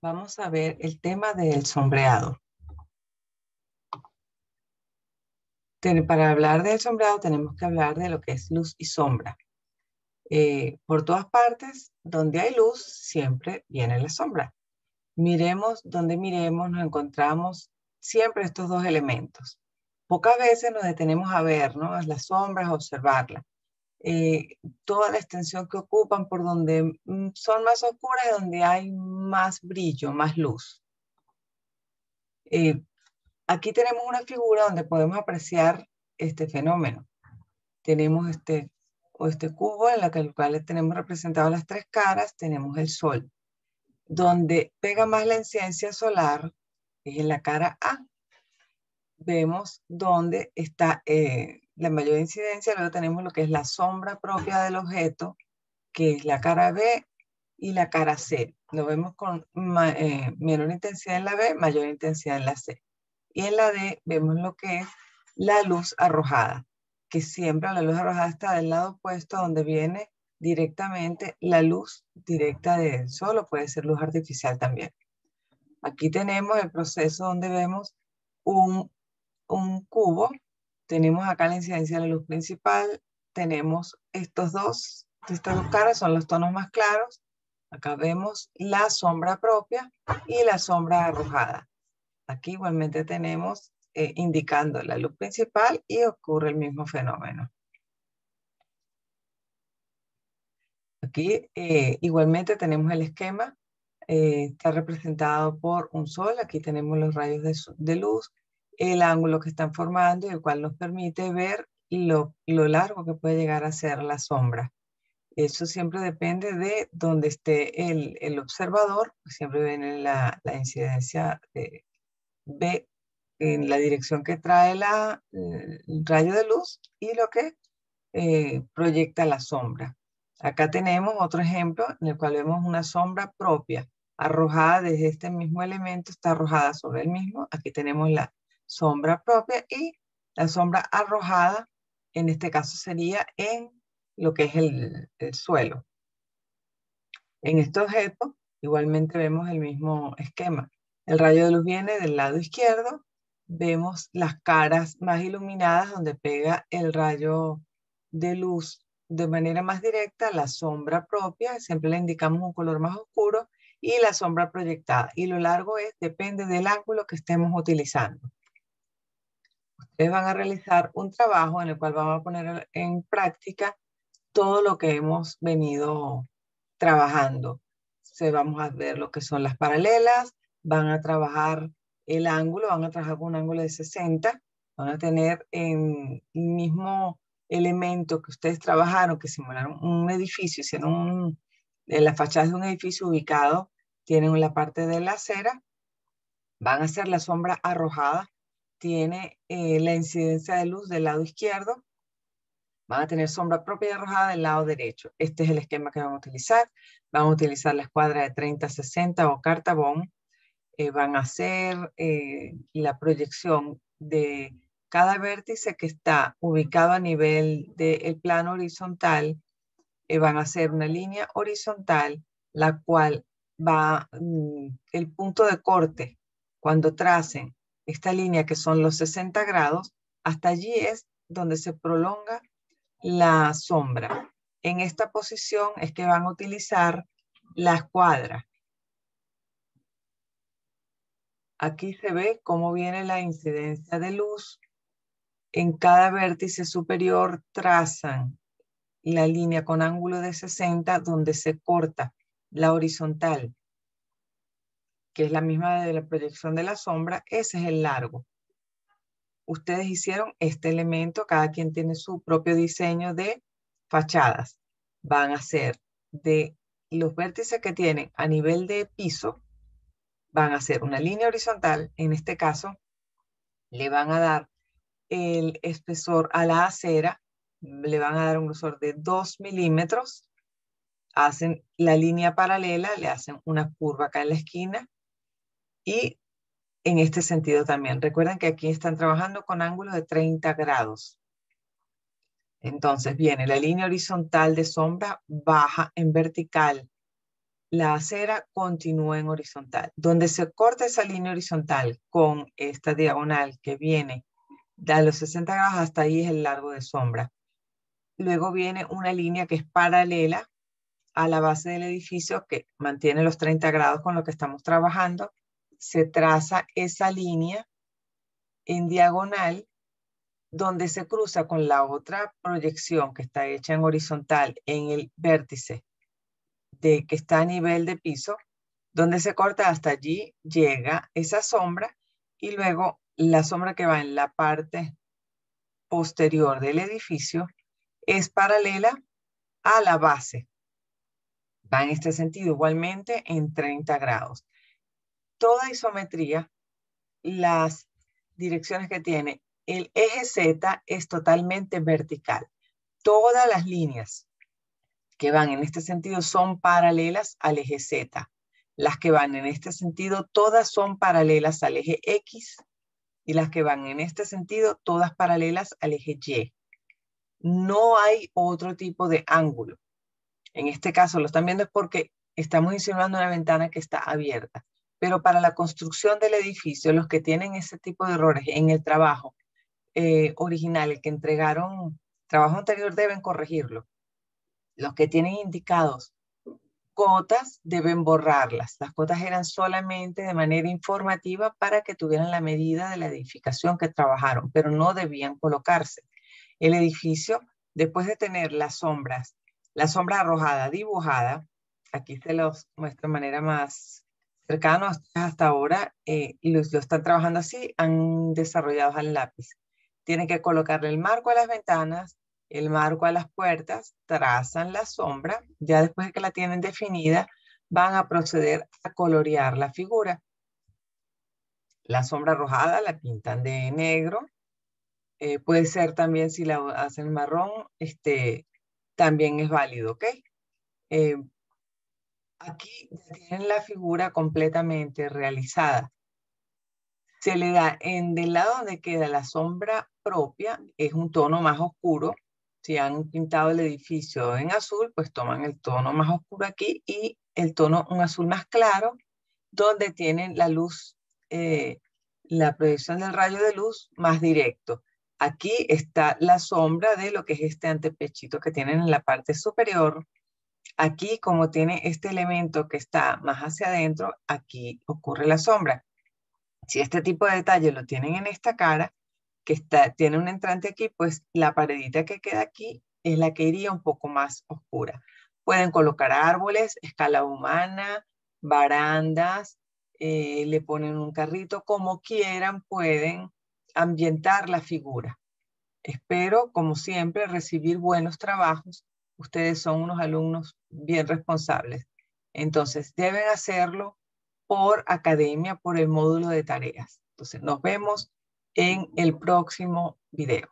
Vamos a ver el tema del sombreado. Para hablar del sombreado tenemos que hablar de lo que es luz y sombra. Por todas partes, donde hay luz, siempre viene la sombra. Miremos donde miremos, nos encontramos siempre estos dos elementos. Pocas veces nos detenemos a ver, ¿no?, las sombras, a observarlas. Toda la extensión que ocupan por donde son más oscuras, donde hay más brillo, más luz. Aquí tenemos una figura donde podemos apreciar este fenómeno. Tenemos este cubo en el cual tenemos representadas las tres caras, tenemos el sol. Donde pega más la incidencia solar es en la cara A. Vemos dónde está la mayor incidencia, luego tenemos lo que es la sombra propia del objeto, que es la cara B y la cara C. Lo vemos con menor intensidad en la B, mayor intensidad en la C. Y en la D vemos lo que es la luz arrojada, que siempre la luz arrojada está del lado opuesto donde viene directamente la luz directa del sol, o puede ser luz artificial también. Aquí tenemos el proceso donde vemos un cubo, tenemos acá la incidencia de la luz principal, tenemos estas dos caras, son los tonos más claros. Acá vemos la sombra propia y la sombra arrojada. Aquí igualmente tenemos indicando la luz principal y ocurre el mismo fenómeno. Aquí igualmente tenemos el esquema, está representado por un sol. Aquí tenemos los rayos de luz, el ángulo que están formando, y el cual nos permite ver lo largo que puede llegar a ser la sombra. Eso siempre depende de donde esté el observador. Siempre viene la incidencia B en la dirección que trae el rayo de luz y lo que proyecta la sombra. Acá tenemos otro ejemplo en el cual vemos una sombra propia arrojada desde este mismo elemento, está arrojada sobre el mismo. Aquí tenemos la sombra propia y la sombra arrojada, en este caso sería en lo que es el suelo. En este objeto igualmente vemos el mismo esquema. El rayo de luz viene del lado izquierdo, vemos las caras más iluminadas donde pega el rayo de luz de manera más directa, la sombra propia, siempre le indicamos un color más oscuro, y la sombra proyectada. Y lo largo depende del ángulo que estemos utilizando. Ustedes van a realizar un trabajo en el cual vamos a poner en práctica todo lo que hemos venido trabajando. Vamos a ver lo que son las paralelas, van a trabajar el ángulo, van a trabajar con un ángulo de 60, van a tener en el mismo elemento que ustedes trabajaron, que simularon un edificio, hicieron en la fachada de un edificio ubicado, tienen la parte de la acera, van a hacer la sombra arrojada, tiene la incidencia de luz del lado izquierdo, van a tener sombra propia y arrojada del lado derecho. Este es el esquema que van a utilizar. Van a utilizar la escuadra de 30-60 o cartabón. Van a hacer la proyección de cada vértice que está ubicado a nivel del plano horizontal. Van a hacer una línea horizontal, la cual va, el punto de corte, cuando tracen esta línea que son los 60 grados, hasta allí es donde se prolonga la sombra. En esta posición es que van a utilizar la escuadra. Aquí se ve cómo viene la incidencia de luz. En cada vértice superior trazan la línea con ángulo de 60 donde se corta la horizontal, que es la misma de la proyección de la sombra. Ese es el largo. Ustedes hicieron este elemento, cada quien tiene su propio diseño de fachadas. Van a hacer de los vértices que tienen a nivel de piso, van a hacer una línea horizontal. En este caso, le van a dar el espesor a la acera, le van a dar un grosor de 2 milímetros, hacen la línea paralela, le hacen una curva acá en la esquina, y en este sentido también. Recuerden que aquí están trabajando con ángulos de 30 grados. Entonces viene la línea horizontal de sombra, baja en vertical la acera continúa en horizontal. Donde se corta esa línea horizontal con esta diagonal que viene de los 60 grados, hasta ahí es el largo de sombra. Luego viene una línea que es paralela a la base del edificio, que mantiene los 30 grados con lo que estamos trabajando. Se traza esa línea en diagonal, donde se cruza con la otra proyección que está hecha en horizontal en el vértice que está a nivel de piso, donde se corta hasta allí, llega esa sombra, y luego la sombra que va en la parte posterior del edificio es paralela a la base. Va en este sentido igualmente en 30 grados. Toda isometría, las direcciones que tiene el eje Z es totalmente vertical. Todas las líneas que van en este sentido son paralelas al eje Z. Las que van en este sentido, todas son paralelas al eje X, y las que van en este sentido, todas paralelas al eje Y. No hay otro tipo de ángulo. En este caso lo están viendo es porque estamos insinuando una ventana que está abierta. Pero para la construcción del edificio, los que tienen ese tipo de errores en el trabajo original, el que entregaron trabajo anterior, deben corregirlo. Los que tienen indicados cotas deben borrarlas. Las cotas eran solamente de manera informativa para que tuvieran la medida de la edificación que trabajaron, pero no debían colocarse. El edificio, después de tener las sombras, la sombra arrojada dibujada, aquí se los muestro de manera más cercana, hasta ahora, y lo están trabajando así, han desarrollado al lápiz. Tienen que colocarle el marco a las ventanas, el marco a las puertas, trazan la sombra, ya después de que la tienen definida, van a proceder a colorear la figura. La sombra arrojada la pintan de negro, puede ser también, si la hacen marrón, también es válido, ¿ok? Aquí tienen la figura completamente realizada. Se le da del lado donde queda la sombra propia, es un tono más oscuro. Si han pintado el edificio en azul, pues toman el tono más oscuro aquí y el tono, un azul más claro, donde tienen la luz, la proyección del rayo de luz más directo. Aquí está la sombra de lo que es este antepechito que tienen en la parte superior. Aquí, como tiene este elemento que está más hacia adentro, aquí ocurre la sombra. Si este tipo de detalle lo tienen en esta cara, que tiene un entrante aquí, pues la paredita que queda aquí es la que iría un poco más oscura. Pueden colocar árboles, escala humana, barandas, le ponen un carrito, como quieran, pueden ambientar la figura. Espero, como siempre, recibir buenos trabajos. Ustedes son unos alumnos bien responsables. Entonces, deben hacerlo por academia, por el módulo de tareas. Entonces, nos vemos en el próximo video.